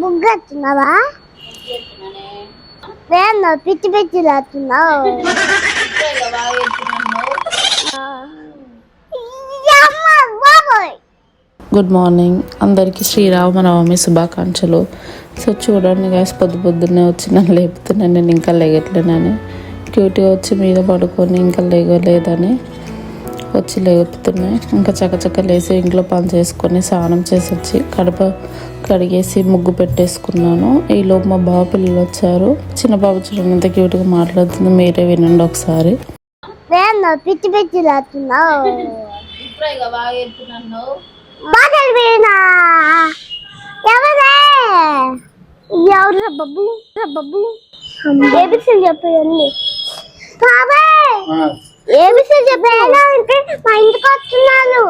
ముగ్గెత్తున్నావా? నేను పిచ్చి పిచ్చి రాస్తున్నావు. గుడ్ మార్నింగ్ అందరికీ శ్రీరామనవమి శుభాకాంక్షలు. సో చూడండి గైస్, పొద్దున్నే వచ్చి నన్ను లేపుతున్నాను. నేను ఇంకా లేగట్లేనని క్యూట్గా వచ్చి మీద పడుకొని ఇంకా లేగలేదని వచ్చి లేపుతున్నాయి. ఇంకా చక్కచక్క లేసి ఇంట్లో పని చేసుకొని స్నానం చేసి వచ్చి కడప కడిగేసి ముగ్గు పెట్టేసుకున్నాను. ఈలోపు మా బాబు పిల్లలు వచ్చారు. చిన్న బాబు చూడండి ఎంత క్యూట్గా మాట్లాడుతుంది, మీరే వినండి ఒకసారి. పిచ్చి పిచ్చి రాస్తున్నావు. ఎవరు బాబు బాబు ఏబిసిలు చెప్పండి. బాబాయ్ ఏబిసిలు చెప్పాను అంటే మా ఇంటికి వస్తున్నారు.